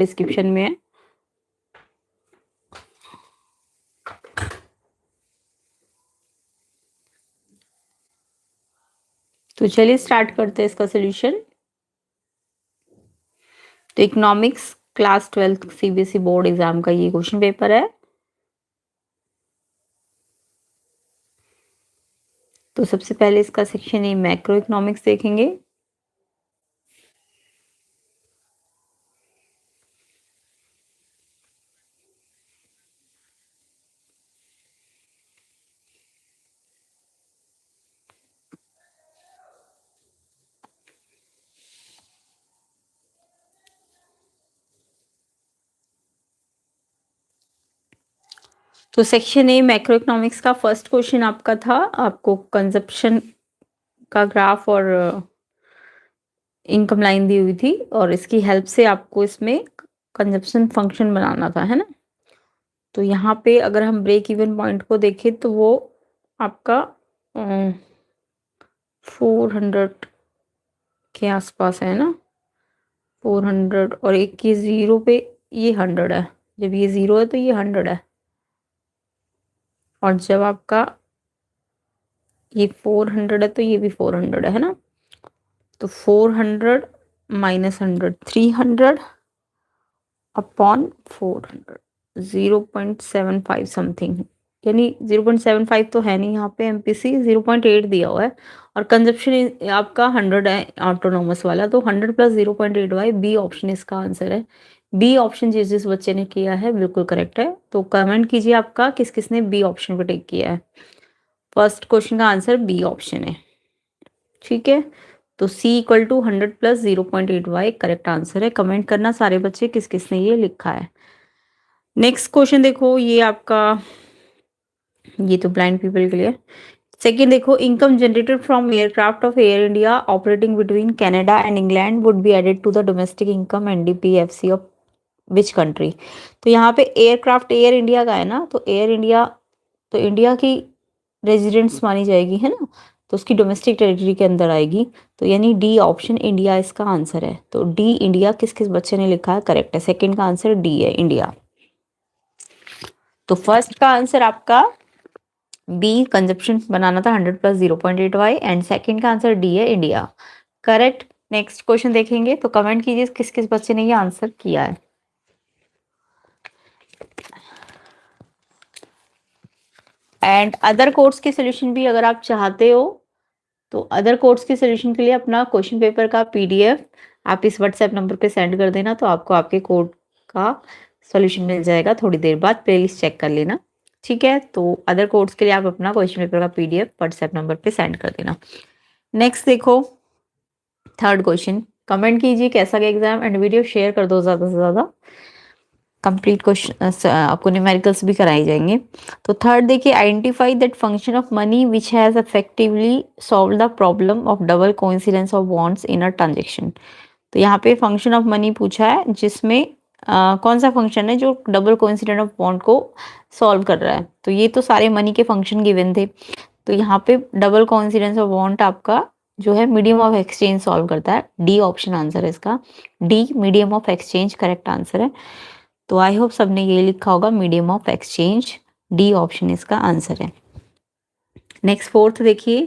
Description में है। तो चलिए स्टार्ट करते हैं इसका सोल्यूशन। तो economics class 12 CBSE board exam का ये क्वेश्चन पेपर है। तो सबसे पहले इसका सेक्शन ए मैक्रो इकोनॉमिक्स देखेंगे। तो सेक्शन ए मैक्रो इकोनॉमिक्स का फर्स्ट क्वेश्चन आपका था, आपको कंजप्शन का ग्राफ और इनकम लाइन दी हुई थी और इसकी हेल्प से आपको इसमें कंजप्शन फंक्शन बनाना था, है ना। तो यहाँ पे अगर हम ब्रेक इवन पॉइंट को देखें तो वो आपका 400 के आसपास है ना, 400 और एक ये जीरो पे ये 100 है। जब ये जीरो है तो ये 100 है और जब आपका ये 400 है तो ये भी 400 है ना। तो 400 माइनस 100 300 अपॉन 400 0.75 समथिंग, यानी 0.75 तो है नहीं, यहाँ पे एमपीसी 0.8 दिया हुआ है और कंजप्शन आपका 100 है ऑटोनोमस वाला। तो 100 प्लस 0.8 बी ऑप्शन इसका आंसर है। बी ऑप्शन जिस जिस बच्चे ने किया है बिल्कुल करेक्ट है। तो कमेंट कीजिए आपका किस किसने बी ऑप्शन को टिक किया है। फर्स्ट क्वेश्चन का आंसर बी ऑप्शन है, ठीक है। तो C equal to 100 plus 0.8 correct answer है। कमेंट करना सारे बच्चे किस किसने ये लिखा है। नेक्स्ट क्वेश्चन देखो, ये आपका, ये तो ब्लाइंड पीपल के लिए। सेकेंड देखो, income generated from aircraft of Air India operating between Canada and England would be added to the domestic income NDPFC of which country. तो यहाँ पे एयरक्राफ्ट एयर इंडिया का है ना, तो एयर इंडिया तो इंडिया की रेजिडेंट्स मानी जाएगी, है ना, तो उसकी डोमेस्टिक टेरिटरी के अंदर आएगी। तो यानी डी ऑप्शन इंडिया इसका आंसर है। तो डी इंडिया किस किस बच्चे ने लिखा है करेक्ट है। सेकंड का आंसर डी है इंडिया। तो फर्स्ट का आंसर आपका बी कंजप्शन बनाना था 100 प्लस 0.8 एंड सेकंड का आंसर डी है इंडिया, करेक्ट। नेक्स्ट क्वेश्चन देखेंगे तो कमेंट कीजिए किस किस बच्चे ने ये आंसर किया है। एंड अदर कोर्स के सोल्यूशन भी अगर आप चाहते हो तो अदर कोर्स के सोल्यूशन के लिए अपना क्वेश्चन पेपर का पीडीएफ आप इस व्हाट्सएप नंबर पे सेंड कर देना, तो आपको आपके कोड का सॉल्यूशन मिल जाएगा थोड़ी देर बाद। प्लेलिस्ट चेक कर लेना, ठीक है। तो अदर कोर्स के लिए आप अपना क्वेश्चन पेपर का पीडीएफ व्हाट्सएप नंबर पे सेंड कर देना। नेक्स्ट देखो थर्ड क्वेश्चन, कमेंट कीजिए कैसा गया एग्जाम एंड वीडियो शेयर कर दो ज़्यादा से ज़्यादा। कंप्लीट क्वेश्चन आपको न्यूमेरिकल्स भी कराए जाएंगे। तो थर्ड देखिए, identify that function of money which has effectively solve the problem of double coincidence of bonds in a transaction. तो यहाँ पे फंक्शन ऑफ मनी पूछा है जिसमें कौन सा फंक्शन है जो डबल कोइंसिडेंस ऑफ बॉन्ड को सॉल्व कर रहा है। तो ये तो सारे मनी के फंक्शन गिवन थे। तो यहाँ पे डबल कोइंसिडेंस ऑफ बॉन्ड आपका जो है मीडियम ऑफ एक्सचेंज सॉल्व करता है। डी ऑप्शन आंसर है इसका, D medium of exchange correct answer है। तो आई होप सबने ये लिखा होगा medium of exchange, D option इसका आंसर है। नेक्स्ट फोर्थ देखिए,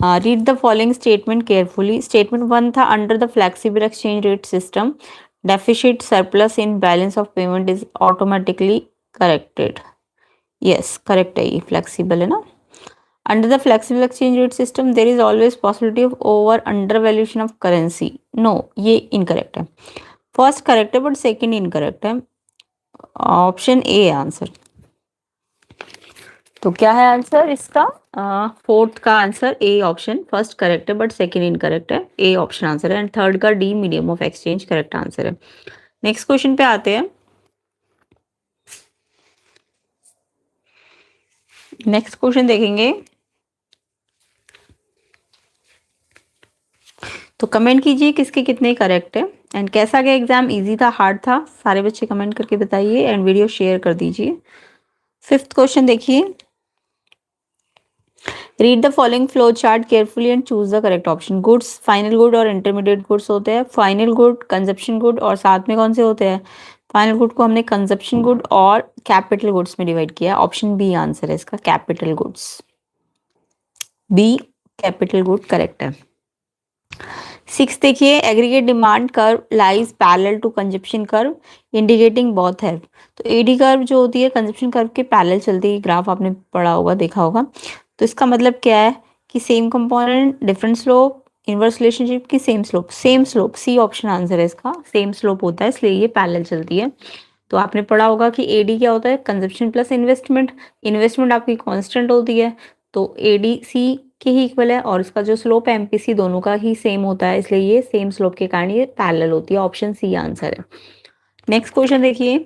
read the following statement carefully. Statement 1 था under the flexible exchange rate system deficit surplus in balance of payment is automatically corrected. Yes correct है, ये flexible है ना। Under the flexible exchange rate system there is always possibility of over under valuation of currency. No, ये incorrect है। First correct है but second incorrect है। Option A है answer. तो क्या है आंसर इसका, फोर्थ का answer A option. First correct है बट सेकंड इनकरेक्ट है, ए ऑप्शन आंसर है। एंड थर्ड का D medium of exchange correct answer है। नेक्स्ट क्वेश्चन पे आते हैं। नेक्स्ट क्वेश्चन देखेंगे तो कमेंट कीजिए किसके कितने करेक्ट है एंड कैसा गया एग्जाम, इजी था हार्ड था, सारे बच्चे कमेंट करके बताइए एंड वीडियो शेयर कर दीजिए। फिफ्थ क्वेश्चन देखिए, read the following flow chart carefully and choose the correct option. Goods final good और इंटरमीडिएट गुड्स होते हैं। फाइनल गुड, कंजप्शन गुड और साथ में कौन से होते हैं? फाइनल गुड को हमने कंजप्शन गुड और कैपिटल गुड्स में डिवाइड किया है। ऑप्शन बी आंसर है इसका, capital goods. B capital good correct है। 6 देखिए, aggregate demand curve lies parallel to consumption curve indicating both have. तो एडी कर्व जो होती है कंजप्शन कर्व के पैरेलल चलती है, ग्राफ आपने पढ़ा होगा, देखा होगा। तो इसका मतलब क्या है कि same component different slope, inverse relationship की same slope. Same slope, C option answer है इसका, सेम स्लोप होता है इसलिए ये पैरेलल चलती है। तो आपने पढ़ा होगा कि एडी क्या होता है? Consumption plus investment. इन्वेस्टमेंट आपकी कांस्टेंट होती है, तो एडी सी के ही इक्वल है, और इसका जो स्लोप है एमपीसी दोनों का ही सेम होता है, इसलिए ये सेम स्लोप के कारण ये पैरेलल होती है। ऑप्शन सी आंसर है। नेक्स्ट क्वेश्चन देखिए,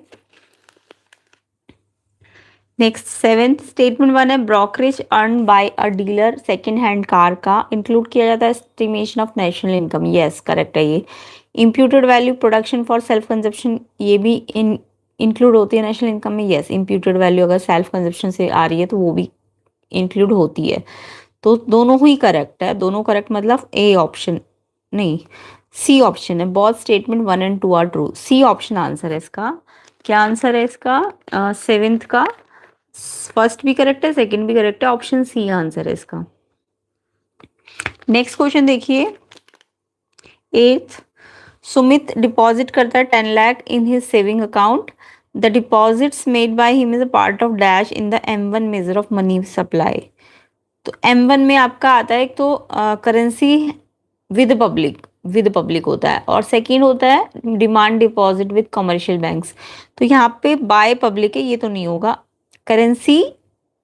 नेक्स्ट 7th स्टेटमेंट 1 है, brokerage earn by a dealer second hand car का इंक्लूड किया जाता है estimation of national income. Yes correct है ये। Imputed value production for self consumption, ये भी इंक्लूड होती है नेशनल इनकम में। यस, इम्प्यूटेड वैल्यू अगर सेल्फ कंजप्शन से आ रही है तो वो भी इंक्लूड होती है। तो दोनों ही करेक्ट है, दोनों करेक्ट मतलब ए ऑप्शन नहीं, सी ऑप्शन है। Both statement 1 and 2 are true. C option answer है इसका। क्या आंसर है इसका? 7th का फर्स्ट भी करेक्ट है, सेकंड भी करेक्ट है, ऑप्शन सी आंसर है इसका। नेक्स्ट क्वेश्चन देखिए, 8th, सुमित डिपॉजिट करता है 10 lakh in his saving account. The deposits made by him is a part of dash in the M1 measure of money supply. तो M1 में आपका आता है एक तो करेंसी विद पब्लिक होता है, और सेकंड होता है demand deposit with commercial banks. तो यहाँ पे बाय पब्लिक है, ये तो नहीं होगा। करेंसी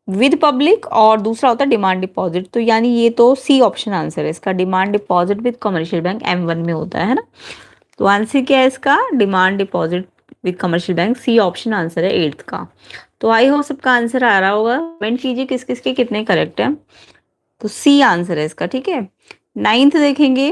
विद पब्लिक और दूसरा होता है डिमांड डिपॉजिट, तो यानी ये तो सी ऑप्शन आंसर है इसका, demand deposit with commercial bank M1 में होता है ना। तो आंसर क्या है इसका? Demand deposit with commercial bank, C option answer है 8th का। तो आई होप सबका आंसर आ रहा होगा, कमेंट कीजिए किस किस के कितने करेक्ट है। तो सी आंसर है इसका, ठीक है। 9th देखेंगे,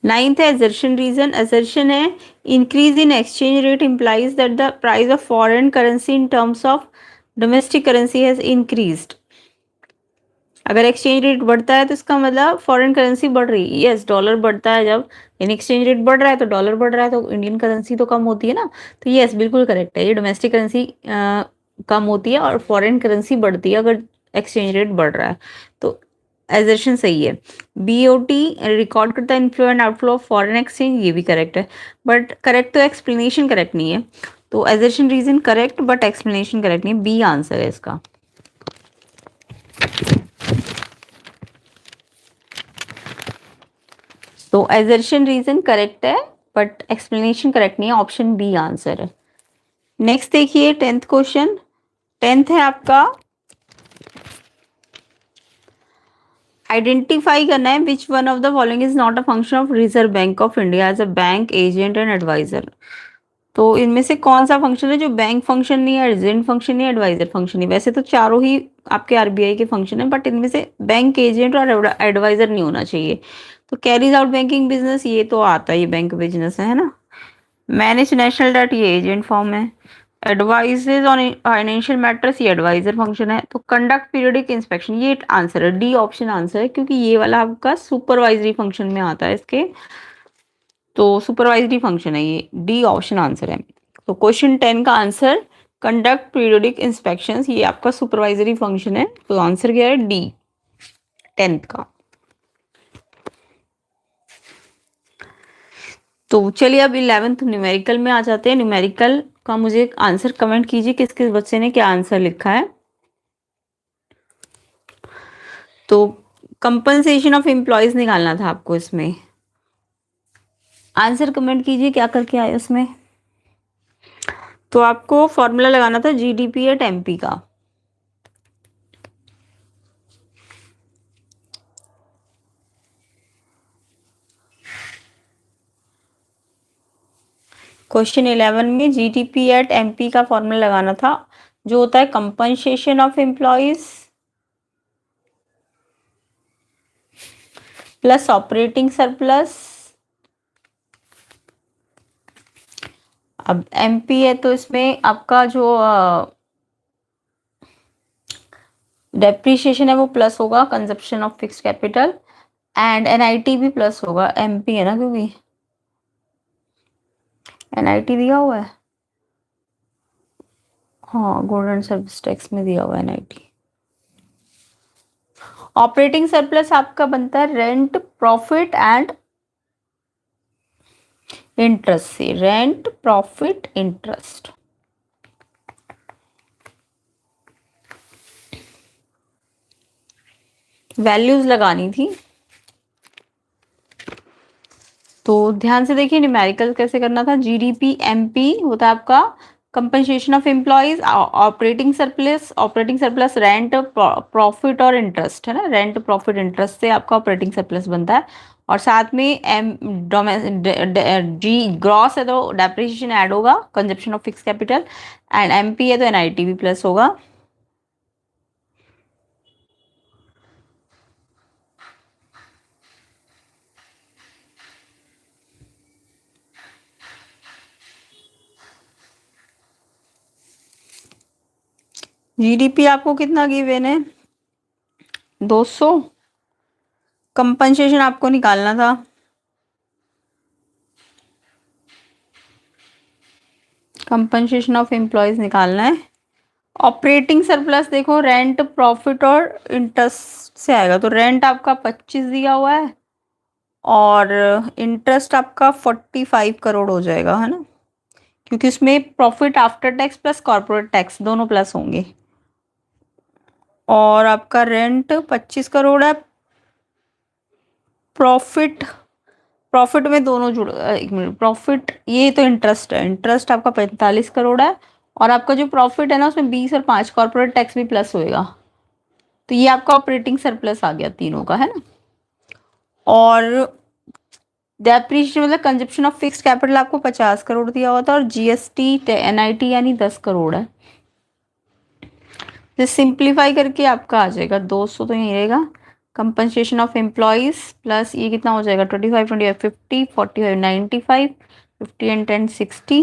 नाइन्थ है असर्शन रीजन। असर्शन है increase in exchange rate implies that the price of foreign currency in terms of domestic currency has increased. अगर एक्सचेंज रेट बढ़ता है तो इसका मतलब फॉरेन करेंसी बढ़ रही है। यस, डॉलर बढ़ता है जब इन एक्सचेंज रेट बढ़ रहा है तो डॉलर बढ़ रहा है, तो इंडियन करेंसी तो कम होती है ना। तो यस बिल्कुल करेक्ट है, ये डोमेस्टिक करेंसी कम होती है और फॉरेन करेंसी बढ़ती है अगर एक्सचेंज रेट बढ़ रहा है। तो एजर्शन सही है। बीओटी रिकॉर्ड करता है inflow and outflow of foreign exchange, ये भी करेक्ट है, बट करेक्ट तो एक्सप्लेनेशन करेक्ट नहीं है। तो assertion reason correct but explanation correct नहीं है, बी आंसर है इसका। तो एजर्शन रीजन करेक्ट है बट एक्सप्लेनेशन करेक्ट नहीं है, ऑप्शन बी आंसर है। नेक्स्ट देखिए 10th क्वेश्चन। 10th है आपका, आइडेंटिफाई करना है which one of the following is not a function of reserve bank of India as a bank agent and adviser. तो इनमें से कौन सा फंक्शन है जो बैंक फंक्शन नहीं है, एजेंट फंक्शन नहीं है, एडवाइजर फंक्शन नहीं। वैसे तो चारों ही आपके आरबीआई के फंक्शन है, बट इनमें से बैंक एजेंट और एडवाइजर नहीं होना चाहिए। तो कैरीज आउट बैंकिंग बिजनेस, ये तो आता ही बैंक बिजनेस है ना। मैनेज नेशनल डेट, ये एजेंट फॉर्म है। एडवाइजेज ऑन फाइनेंशियल मैटर्स, ये एडवाइजर फंक्शन है। तो कंडक्ट पीरियडिक इंस्पेक्शन, ये आंसर है, डी ऑप्शन आंसर है, क्योंकि ये वाला आपका सुपरवाइजरी फंक्शन में आता है इसके। तो सुपरवाइजरी फंक्शन है ये, डी ऑप्शन आंसर है। तो क्वेश्चन 10 का आंसर कंडक्ट पीरियडिक इंस्पेक्शंस, ये आपका सुपरवाइजरी फंक्शन है। तो आंसर क्या है? डी 10th का। तो चलिए अब 11th न्यूमेरिकल में आ जाते हैं। न्यूमेरिकल का मुझे आंसर कमेंट कीजिए किस किस बच्चे ने क्या आंसर लिखा है। तो कंपनसेशन ऑफ एम्प्लॉयज निकालना था आपको इसमें। आंसर कमेंट कीजिए क्या करके आए उसमें। तो आपको फॉर्मूला लगाना था जीडीपी एट एमपी का। क्वेश्चन 11 में जीडीपी एट एमपी का फॉर्मूला लगाना था, जो होता है compensation of employees plus operating surplus अब एमपी है तो इसमें आपका जो डेप्रीशिएशन है वो प्लस होगा, consumption of fixed capital, and NIT भी प्लस होगा, एमपी है ना क्योंकि एनआईटी दिया हुआ है, हाँ गुड एंड सर्विस टैक्स में दिया हुआ है एनआईटी। ऑपरेटिंग सरप्लस आपका बनता है रेंट, प्रॉफिट एंड इंटरेस्ट से, रेंट, प्रॉफिट, इंटरेस्ट। वैल्यूज लगानी थी तो ध्यान से देखिए न्यूमेरिकल कैसे करना था। जीडीपी एमपी होता है आपका compensation of employees, operating surplus rent, profit और इंटरेस्ट है ना, रेंट प्रॉफिट इंटरेस्ट से आपका ऑपरेटिंग सरप्लस बनता है। और साथ में एम जी ग्रॉस है तो डेप्रिसिएशन ऐड होगा, consumption of fix capital, and MP है तो एनआईटी भी प्लस होगा। जीडीपी आपको कितना गिवन है, 200। कंपनसेशन आपको निकालना था, कंपनसेशन ऑफ एम्प्लॉयज निकालना है। ऑपरेटिंग सरप्लस देखो रेंट, प्रॉफिट और इंटरेस्ट से आएगा, तो रेंट आपका 25 दिया हुआ है और इंटरेस्ट आपका 45 करोड़ हो जाएगा, है ना, क्योंकि उसमें profit after tax plus corporate tax दोनों प्लस होंगे। और आपका रेंट 25 करोड़ है, प्रॉफिट, प्रॉफिट में दोनों जुड़, एक मिनट, प्रॉफिट ये तो इंटरेस्ट है, इंटरेस्ट आपका 45 करोड़ है, और आपका जो प्रॉफिट है ना उसमें 20 और 5 कॉर्पोरेट टैक्स भी प्लस होएगा, तो ये आपका ऑपरेटिंग सरप्लस आ गया तीनों का, है ना। और डेप्रीशिएशन मतलब कंजप्शन ऑफ फिक्स्ड कैपिटल आपको 50 करोड़ दिया हुआ था, और जीएसटी एनआईटी यानी 10 करोड़ है। तो सिंप्लीफाई करके आपका आ जाएगा 200 तो यही रहेगा, कंपनसेशन ऑफ एम्प्लॉयज प्लस ये कितना हो जाएगा 25, 25, 50, 45, 95, 50 एंड 10 60।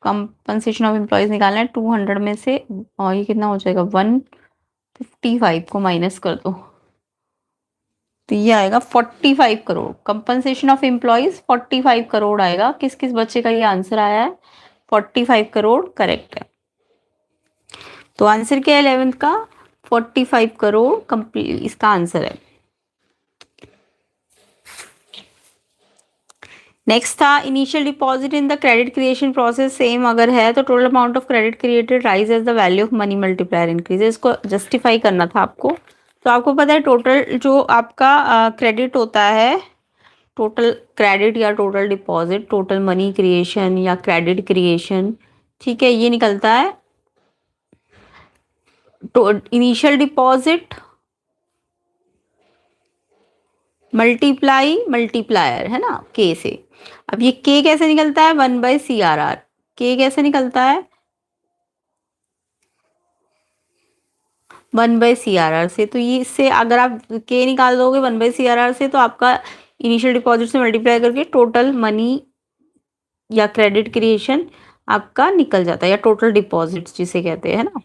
कंपनसेशन ऑफ एम्प्लॉयज निकालना है 200 में से, और ये कितना हो जाएगा 155 को माइनस कर दो, तो ये आएगा 45 crore. Compensation of employees 45 crore आएगा। किस किस बच्चे का ये आंसर आया है, 45 करोड़ करेक्ट है। तो आंसर क्या है 11th का, 45 करोड़ कंप्लीट इसका आंसर है। नेक्स्ट था initial deposit in the credit creation process, same अगर है तो total amount of credit created rise as the value of money multiplier increase, इसको जस्टिफाई करना था आपको। तो आपको पता है टोटल जो आपका क्रेडिट होता है, टोटल क्रेडिट या total deposit, total money creation या क्रेडिट क्रिएशन, ठीक है, ये निकलता है तो इनिशियल डिपॉजिट मल्टीप्लाई मल्टीप्लायर है ना के से। अब ये के कैसे निकलता है, 1/CRR, के कैसे निकलता है 1/CRR से, तो ये इससे अगर आप के निकाल दोगे 1/CRR से तो आपका इनिशियल डिपॉजिट से मल्टीप्लाई करके टोटल मनी या क्रेडिट क्रिएशन आपका निकल जाता है, या टोटल डिपॉजिट्स जिसे कहते हैं ना।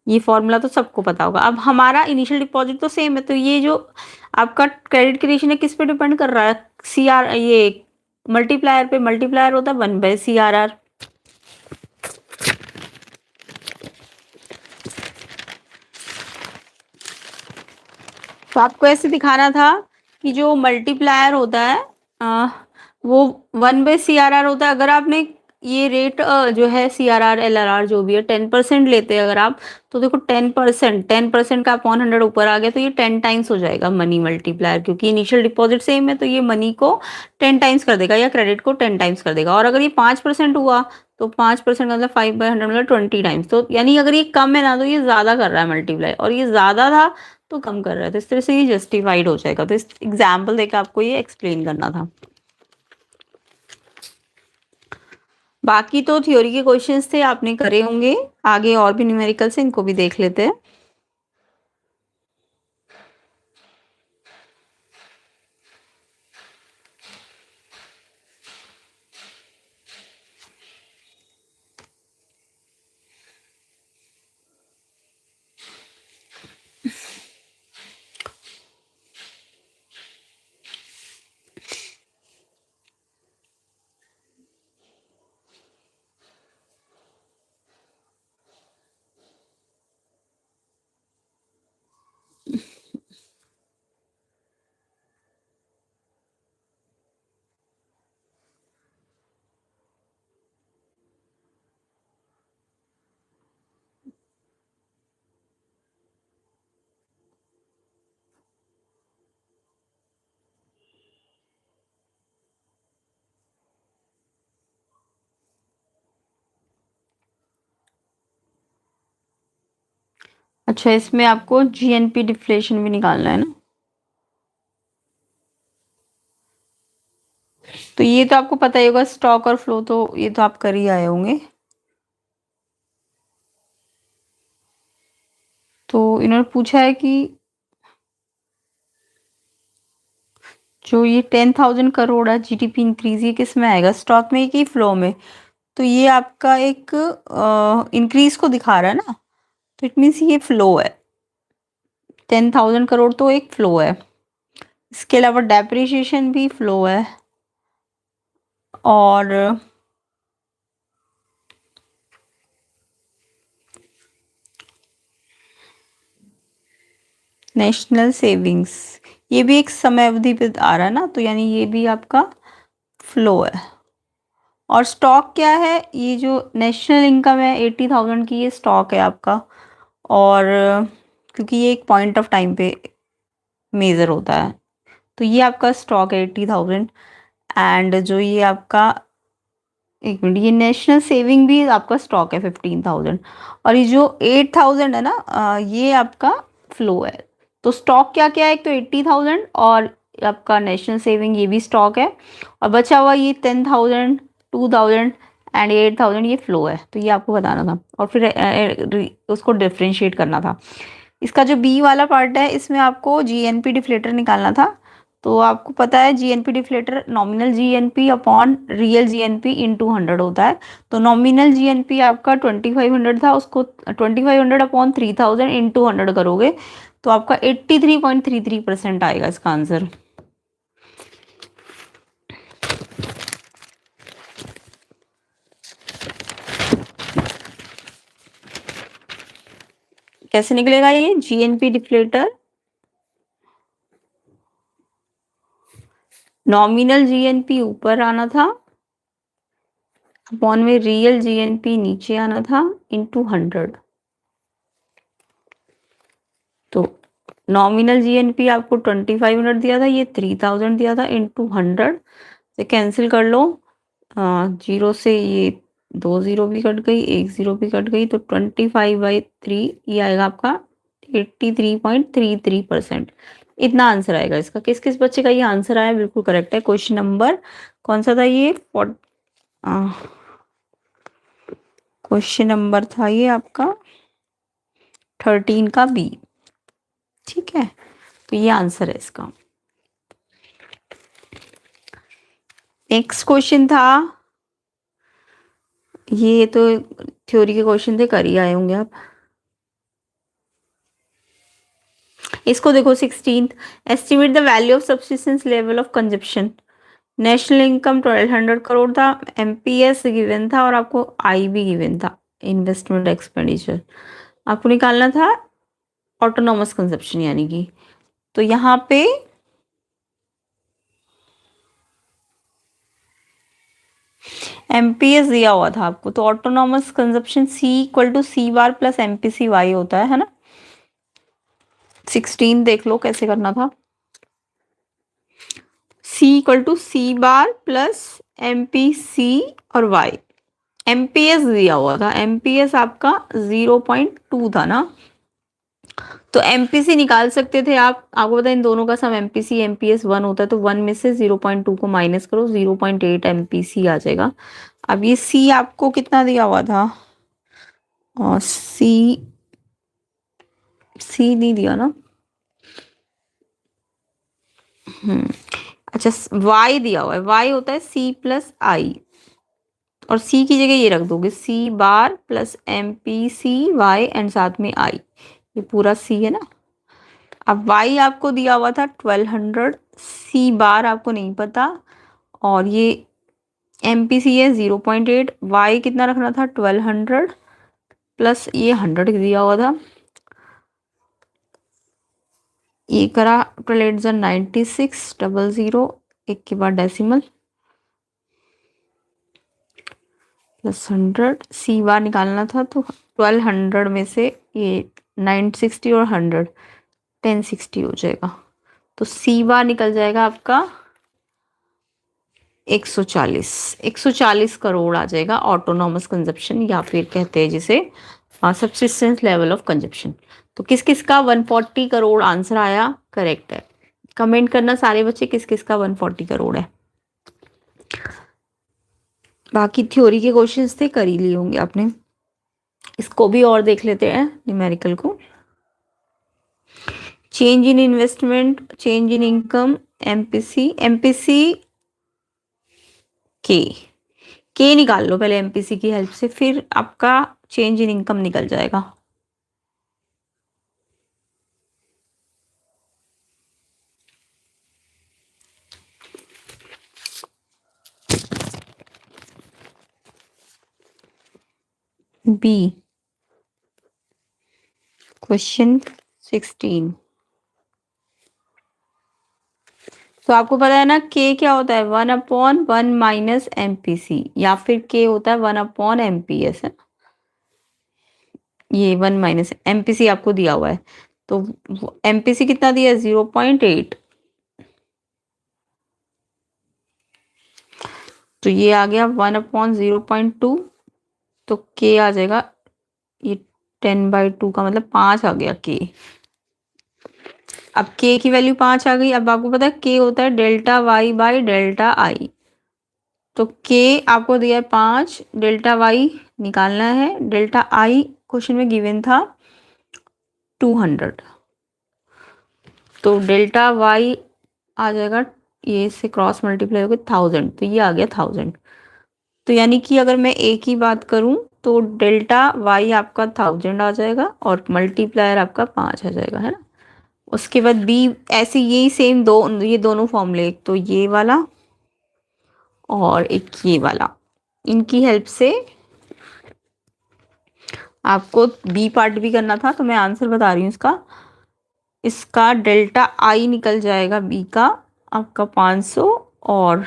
ये फॉर्मूला तो सबको पता होगा। अब हमारा इनिशियल डिपॉजिट तो सेम है, तो ये जो आपका क्रेडिट क्रिएशन है किस पे डिपेंड कर रहा है, सीआर, ये मल्टीप्लायर पे, मल्टीप्लायर होता है 1/CRR। तो आपको ऐसे दिखाना था कि जो मल्टीप्लायर होता है वो 1/CRR होता है। अगर आपने ये रेट जो है CRR LRR जो भी है 10% लेते हैं अगर आप, तो देखो 10% का अपॉन 100 ऊपर आ गया तो ये 10 टाइम्स हो जाएगा मनी मल्टीप्लायर, क्योंकि इनिशियल डिपॉजिट सेम है तो ये मनी को 10 टाइम्स कर देगा या क्रेडिट को 10 टाइम्स कर देगा। और अगर ये 5% हुआ तो 5% का मतलब 5/100 मतलब 20 टाइम्स, तो यानी अगर ये कम है ना तो ये ज्यादा कर रहा है मल्टीप्लाई, और ये ज्यादा था तो कम कर रहा है, तो इस तरह से ये जस्टिफाइड हो जाएगा। तो इस एग्जाम्पल देकर आपको ये एक्सप्लेन करना था। बाकी तो थ्योरी के क्वेश्चंस थे आपने करे होंगे, आगे और भी न्यूमेरिकल्स हैं इनको भी देख लेते हैं। अच्छा, इसमें आपको जीएनपी डिफ्लेशन भी निकालना है ना। तो ये तो आपको पता ही होगा, स्टॉक और फ्लो तो ये तो आप कर ही आए होंगे। तो इन्होंने पूछा है कि जो ये 10,000 करोड़ है जीडीपी इंक्रीज, ये किस में आएगा, स्टॉक में कि फ्लो में। तो ये आपका एक इंक्रीज को दिखा रहा है ना, तो इट मीन्स ये फ्लो है। 10,000 करोड़ तो एक फ्लो है। इसके अलावा डेप्रिसिएशन भी फ्लो है, और नेशनल सेविंग्स ये भी एक समय अवधि पे आ रहा है ना, तो यानी ये भी आपका फ्लो है। और स्टॉक क्या है, ये जो नेशनल इनकम है 80,000 की, ये स्टॉक है आपका। और क्योंकि ये एक पॉइंट ऑफ टाइम पे मेजर होता है, तो ये आपका स्टॉक है 80,000। एंड जो ये आपका, एक मिनट, ये नेशनल सेविंग भी आपका स्टॉक है 15,000। और ये जो 8,000 है ना, ये आपका फ्लो है। तो स्टॉक क्या क्या है, एक तो 80,000, और आपका नेशनल सेविंग ये भी स्टॉक है, और बचा हुआ ये 10,000, 2,000 एंड 8,000 ये फ्लो है। तो ये आपको बताना था, और फिर उसको डिफ्रेंशिएट करना था। इसका जो बी वाला पार्ट है, इसमें आपको जीएनपी डिफ्लेटर निकालना था। तो आपको पता है GNP deflator nominal GNP upon real GNP into 100 होता है। तो नॉमिनल जीएनपी आपका 2,500 था, उसको 2,500 अपॉन 3,000 इंटू 100 करोगे तो आपका 83.33% आएगा इसका आंसर। कैसे निकलेगा ये जीएनपी डिफ्लेटर, नॉमिनल जीएनपी ऊपर आना था, अपॉन में रियल जीएनपी नीचे आना था, इनटू 100। तो नॉमिनल जीएनपी आपको 2,500 दिया था, ये 3,000 दिया था, इनटू 100 से कैंसिल कर लो। जीरो से ये 2 जीरो भी कट गई, 1 जीरो भी कट गई, तो 25/3 ये आएगा आपका 83.33%। इतना आंसर आएगा इसका। किस किस बच्चे का ये आंसर आया, बिल्कुल करेक्ट है। क्वेश्चन नंबर कौन सा था ये, क्वेश्चन नंबर था ये आपका 13 का बी। ठीक है, तो ये आंसर है इसका। नेक्स्ट क्वेश्चन था, ये तो थ्योरी के क्वेश्चन थे, कर ही आए होंगे आप। इसको देखो 16th, estimate the value of subsistence level of consumption. National income 1,200 crore था, एमपीएस गिवन था, और आपको आई भी गिवन था, इन्वेस्टमेंट एक्सपेंडिचर। आपको निकालना था ऑटोनॉमस कंजप्शन यानी कि। तो यहाँ पे एमपीएस दिया हुआ था आपको, तो autonomous consumption C equal to C bar plus MPC Y होता है ना। 16 देख लो कैसे करना था। C equal to C bar plus MPC और वाई। एमपीएस दिया हुआ था, एमपीएस आपका 0.2 था ना, तो एमपीसी निकाल सकते थे आप। आपको पता है इन दोनों का सम एमपीसी एमपीएस 1 होता है, तो 1 में से 0.2 को माइनस करो, 0.8 एमपीसी आ जाएगा। अब ये सी आपको कितना दिया हुआ था, और सी नहीं दिया ना। अच्छा, वाई दिया हुआ है, वाई होता है सी प्लस आई, और सी की जगह ये रख दोगे, C bar plus M P C Y and साथ में आई, ये पूरा सी है ना। अब वाई आपको दिया हुआ था 1,200, सी बार आपको नहीं पता, और ये एम पी सी है 0.8, वाई कितना रखना था 1,200 प्लस ये 100 दिया हुआ था। ये करा 1296 एक के बाद डेसिमल प्लस 100, सी बार निकालना था, तो 1,200 में से ये 960 और 100 1060 हो जाएगा, तो सी बार निकल जाएगा आपका 140 करोड़ आ जाएगा ऑटोनॉमस कंजप्शन, या फिर कहते हैं जिसे सब्सिस्टेंस लेवल ऑफ कंजप्शन। तो किस किस का 140 करोड़ आंसर आया, करेक्ट है। कमेंट करना सारे बच्चे किस किस का 140 करोड़ है। बाकी थ्योरी के क्वेश्चंस थे, कर ही लिए होंगे आपने। इसको भी और देख लेते हैं न्यूमेरिकल को। Change in investment, change in income, MPC, MPC के निकाल लो पहले एमपीसी की हेल्प से, फिर आपका चेंज इन इनकम निकल जाएगा। B question 16। तो आपको पता है ना के क्या होता है, 1/1 माइनस एमपीसी, या फिर के होता है 1/एमपीएस है। ये 1 माइनस एमपीसी आपको दिया हुआ है, तो एमपीसी कितना दिया है 0.8, तो ये आ गया 1/0.2, तो के आ जाएगा ये 10/2 का मतलब 5 आ गया के। अब के की वैल्यू 5 आ गई। अब आपको पता है के होता है delta Y by delta I, तो के आपको दिया है 5, डेल्टा वाई निकालना है, डेल्टा आई क्वेश्चन में गिवन था 200, तो डेल्टा वाई आ जाएगा, ये से क्रॉस मल्टीप्लाई होकर 1000, तो ये आ गया 1000। तो यानी कि अगर मैं ए की बात करूं तो डेल्टा वाई आपका 1000 आ जाएगा और मल्टीप्लायर आपका 5 आ जाएगा, है ना। उसके बाद बी ऐसे यही सेम दो, ये दोनों फॉर्मूले, एक तो ये वाला और एक ये वाला, इनकी हेल्प से आपको बी पार्ट भी करना था, तो मैं आंसर बता रही हूँ इसका। इसका डेल्टा आई निकल जाएगा बी का आपका 500, और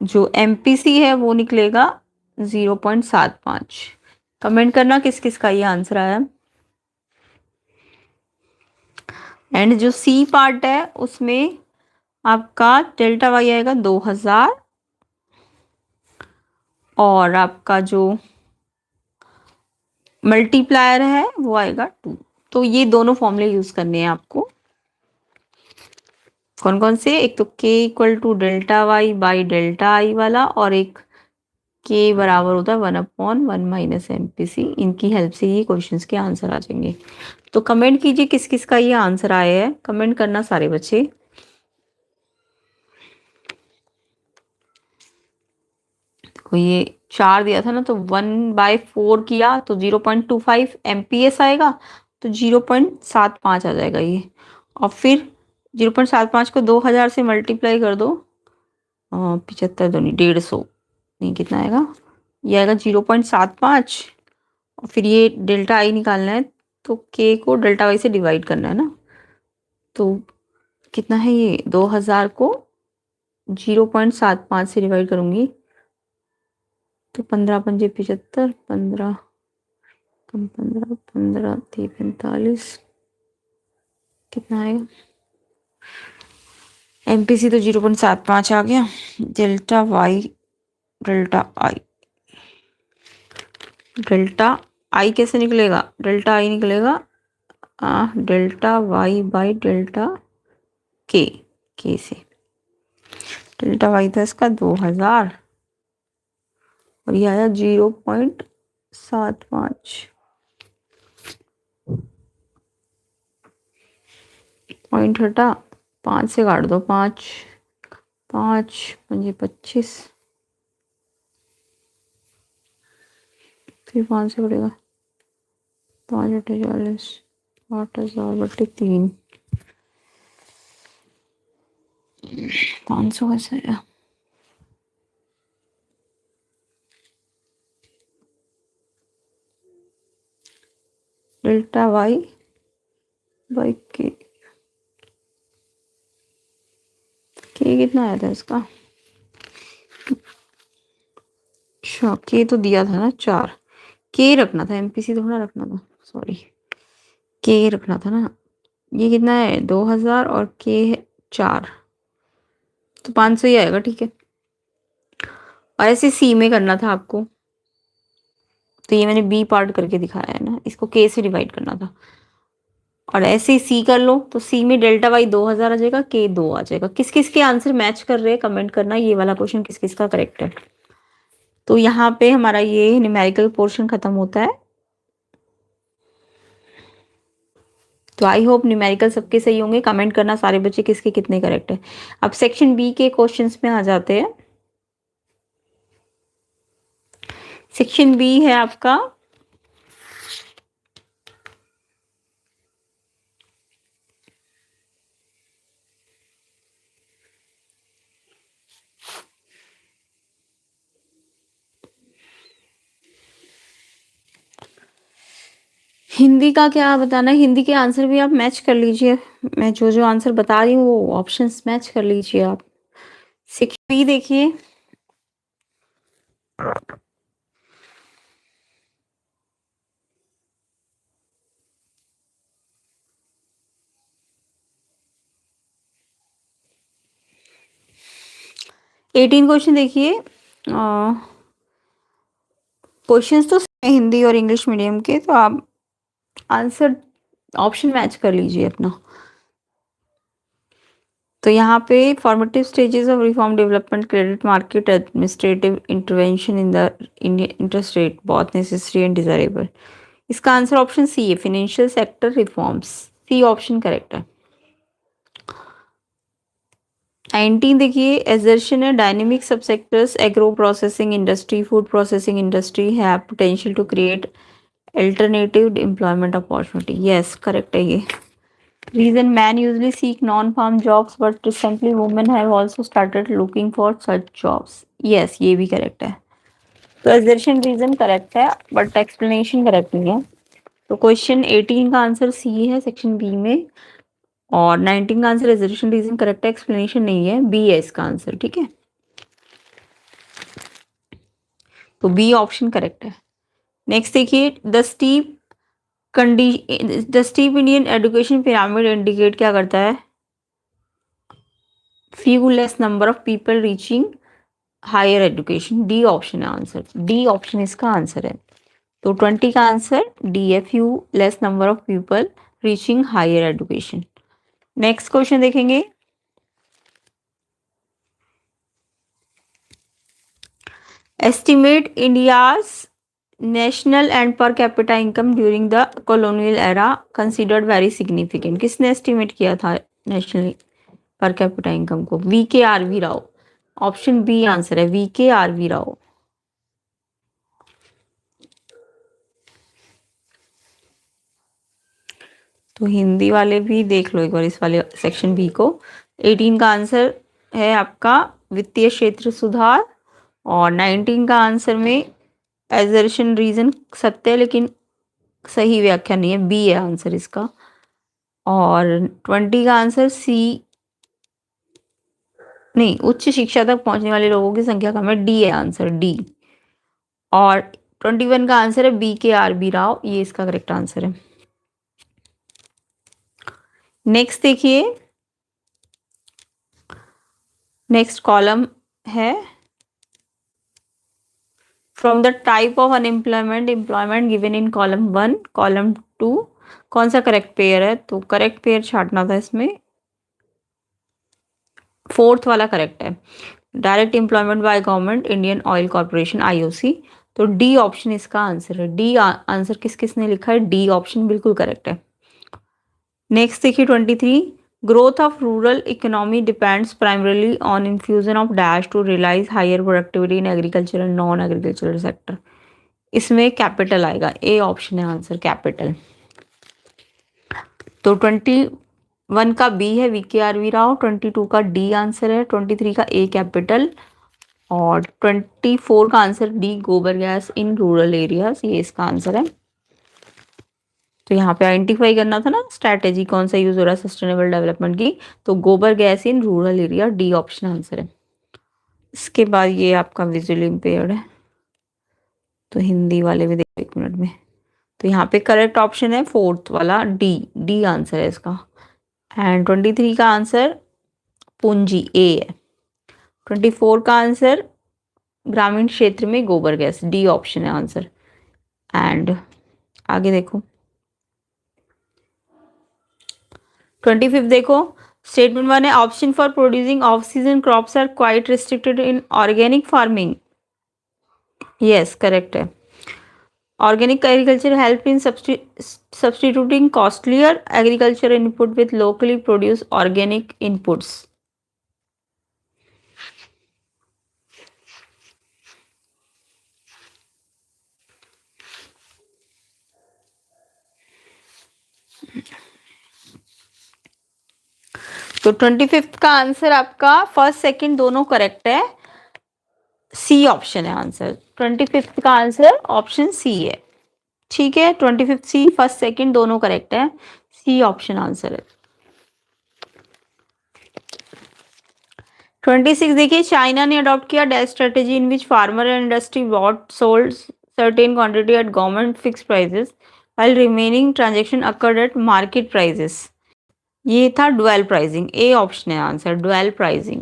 जो एमपीसी है वो निकलेगा 0.75। कमेंट करना किस किस का ये आंसर आया। एंड जो सी पार्ट है उसमें आपका डेल्टा वाई आएगा 2000, और आपका जो मल्टीप्लायर है वो आएगा 2। तो ये दोनों फॉर्मूले यूज करने हैं आपको। कौन कौन से, एक तो k equal to delta Y by delta I वाला, और एक k बराबर होता है 1/1 माइनस एमपीसी। इनकी हेल्प से ये क्वेश्चंस के आंसर आ जाएंगे। तो कमेंट कीजिए किस किस का ये आंसर आया है, कमेंट करना सारे बच्चे। तो ये 4 दिया था ना, तो 1/4 किया तो 0.25 एमपीएस आएगा, तो 0.75 आ जाएगा ये। और फिर 0.75 को 2000 से मल्टीप्लाई कर दो, 75 दो नहीं 150, नहीं कितना आएगा, ये आएगा 0.75। और फिर ये डेल्टा आई निकालना है, तो के को डेल्टा वाई से डिवाइड करना है ना, तो कितना है ये 2000 को 0.75 से डिवाइड करूंगी तो 15×5 = 75, 15 कम 15, 15 3 45, कितना आएगा, एमपीसी तो 0.75 आ गया। Delta Y delta I, delta I कैसे निकलेगा, डेल्टा आई निकलेगा डेल्टा वाई बाई डेल्टा के से। डेल्टा वाई था इसका 2000 और ये आया 0.75, पॉइंट हटा 5 से काट दो, 5 5 5 25, फिर 5 से कटेगा 5 × 40, 8000/3, 500 कैसे आया। डेल्टा वाई बाई के कितना आया था इसका, अच्छा के तो दिया था ना 4, के रखना था, एमपीसी थोड़ा रखना था, सॉरी के रखना था ना। ये कितना है 2000 और के है 4, तो 500 ही आएगा, ठीक है। और ऐसे सी में करना था आपको, तो ये मैंने बी पार्ट करके दिखाया है ना, इसको के से डिवाइड करना था। और ऐसे ही सी कर लो, तो सी में डेल्टा वाई 2000 आ जाएगा, के 2 आ जाएगा। किस किस के आंसर मैच कर रहे हैं कमेंट करना, ये वाला क्वेश्चन किस किस का करेक्ट है। तो यहाँ पे हमारा ये न्यूमेरिकल पोर्शन खत्म होता है। तो आई होप न्यूमेरिकल सबके सही होंगे, कमेंट करना सारे बच्चे किसके कितने करेक्ट है। अब सेक्शन बी के क्वेश्चंस में आ जाते हैं। सेक्शन बी है आपका हिंदी का। क्या बताना है हिंदी के आंसर भी आप मैच कर लीजिए, मैं जो जो आंसर बता रही हूँ वो ऑप्शंस मैच कर लीजिए आप। सेक्शन बी देखिए, एटीन क्वेश्चन देखिए। क्वेश्चंस तो हिंदी और इंग्लिश मीडियम के, तो आप आंसर ऑप्शन मैच कर लीजिए अपना। तो यहाँ पे formative stages of reform development, credit market, administrative intervention in the Indian interest rate, बहुत नेसेसरी एंड डिजायरेबल। इसका आंसर ऑप्शन सी है, financial sector reforms. C option correct है। 19 देखिए, एजर्शन है dynamic subsectors agro processing industry, food processing industry have potential to create alternative employment opportunity. Yes correct है ये। Reason men usually seek non-farm jobs, but recently women have also started looking for such jobs. Yes, ये भी correct है। तो assertion reason correct है, but explanation correct नहीं है। तो क्वेश्चन 18 का आंसर सी है सेक्शन बी में, और 19 का आंसर assertion reason करेक्ट है, एक्सप्लेनेशन नहीं है, बी है इसका आंसर। ठीक है, तो बी ऑप्शन करेक्ट है। नेक्स्ट देखिए, the steep Indian education pyramid indicate क्या करता है? Few less number of people reaching higher education. D option है आंसर, डी ऑप्शन इसका आंसर है। तो 20 का आंसर डी है, few less number of people reaching higher education. Next question देखेंगे। Estimate India's national and per capita income during the colonial era considered very significant. किसने estimate किया था national per capita income को? V K R V Rao. Option B answer है, V K R V Rao. तो हिंदी वाले भी देख लो एक बार इस वाले सेक्शन बी को। 18 का आंसर है आपका वित्तीय क्षेत्र सुधार, और 19 का आंसर में एजर्शन रीजन सत्य है, लेकिन सही व्याख्या नहीं है, बी है आंसर इसका। और 20 का आंसर सी नहीं, उच्च शिक्षा तक पहुंचने वाले लोगों की संख्या कम है, डी है आंसर, डी। और 21 का आंसर है बी के आर बी राव, ये इसका करेक्ट आंसर है। नेक्स्ट देखिए, नेक्स्ट कॉलम है from the type of unemployment employment given in column 1 column 2 कौन सा करेक्ट पेयर है? तो करेक्ट पेयर छाटना था इसमें, फोर्थ वाला करेक्ट है, direct employment by government, Indian Oil Corporation, IOC. तो डी ऑप्शन इसका आंसर है। डी आंसर किस किसने लिखा है? डी ऑप्शन बिल्कुल करेक्ट है। नेक्स्ट देखिए 23, growth of rural economy depends primarily on infusion of dash to realise higher productivity in agriculture and non agricultural sector. इसमें कैपिटल आएगा, ए ऑप्शन है आंसर, कैपिटल। तो 21 का बी है, V K R V Rao. 22 का D answer है, 23 का ए capital, और 24 का आंसर डी गोबर गैस इन रूरल एरियाज, ये इसका आंसर है। तो यहाँ पे आइडेंटिफाई करना था ना स्ट्रैटेजी कौन सा यूज हो रहा है सस्टेनेबल डेवलपमेंट की, तो गोबर gas in rural area, D option answer है। इसके बाद ये आपका विजुअली इम्पेयर्ड है, तो हिंदी वाले भी देखो एक मिनट में। तो यहाँ पे करेक्ट ऑप्शन है फोर्थ वाला, डी, डी आंसर है इसका। एंड 23 का आंसर पूंजी, ए है। 24 का आंसर ग्रामीण क्षेत्र में गोबर गैस, डी ऑप्शन है आंसर। एंड आगे देखो, 25 देखो, स्टेटमेंट 1 है option for producing off season crops are quite restricted in organic farming. Yes, correct है। Organic agriculture help in substituting costlier agriculture input with locally produced organic inputs। तो 25 का answer आपका first second दोनों correct है, सी option है answer. 25 का answer option C है, ठीक है। 25 सी, फर्स्ट सेकंड दोनों करेक्ट है, सी ऑप्शन आंसर है। 26 देखिए, चाइना ने अडॉप्ट किया dash strategy in which farmer and industry bought sold certain quantity at government fix prices while remaining transaction accrued at market prices. ये था ड्वेल प्राइसिंग, ए ऑप्शन है answer, dual pricing.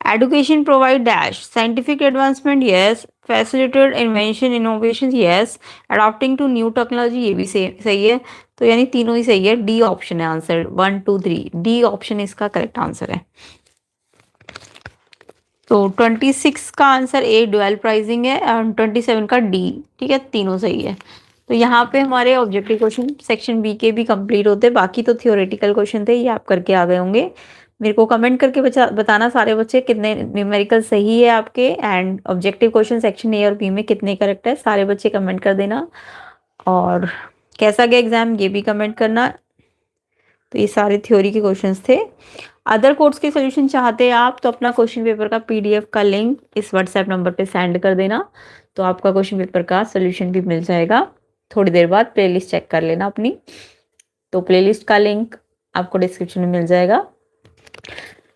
Education provide dash scientific advancement, yes. Facilitated invention innovation, yes. Adopting to new technology, ये भी सही है। तो यानी तीनों ही सही है, डी ऑप्शन है आंसर, 1 2 3, डी ऑप्शन इसका करेक्ट आंसर है। तो 26 का आंसर ए ड्वेल प्राइसिंग है और 27 का डी, ठीक है, तीनों सही है। तो यहाँ पे हमारे ऑब्जेक्टिव क्वेश्चन सेक्शन बी के भी कंप्लीट होते हैं, बाकी तो थियोरेटिकल क्वेश्चन थे, ये आप करके आ गए होंगे। मेरे को कमेंट करके बताना सारे बच्चे कितने न्यूमेरिकल सही है आपके, and objective question section A और बी में कितने करेक्ट है, सारे बच्चे कमेंट कर देना। और कैसा गया एग्जाम ये भी कमेंट करना। तो ये सारे थ्योरी के क्वेश्चंस थे। अदर कोर्स के सोल्यूशन चाहते हैं आप तो अपना क्वेश्चन पेपर का पीडीएफ का लिंक इस व्हाट्सएप नंबर पे सेंड कर देना, तो आपका क्वेश्चन पेपर का सोल्यूशन भी मिल जाएगा। थोड़ी देर बाद प्लेलिस्ट चेक कर लेना अपनी, तो प्लेलिस्ट का लिंक आपको डिस्क्रिप्शन में मिल जाएगा।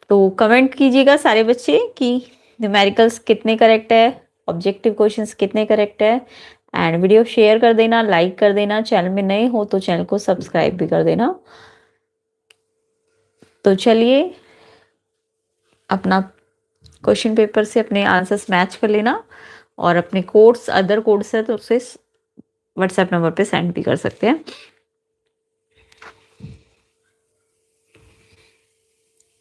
तो कमेंट कीजिएगा सारे बच्चे कि न्यूमेरिकल्स कितने करेक्ट है, ऑब्जेक्टिव क्वेश्चंस कितने करेक्ट है, एंड वीडियो शेयर कर देना, लाइक कर देना, चैनल में नए हो तो चैनल को सब्सक्राइब भी कर देना। तो चलिए अपना क्वेश्चन पेपर से अपने आंसर्स मैच कर लेना, और अपने कोड्स अदर कोड्स है तो उसे व्हाट्सएप नंबर पे सेंड भी कर सकते हैं।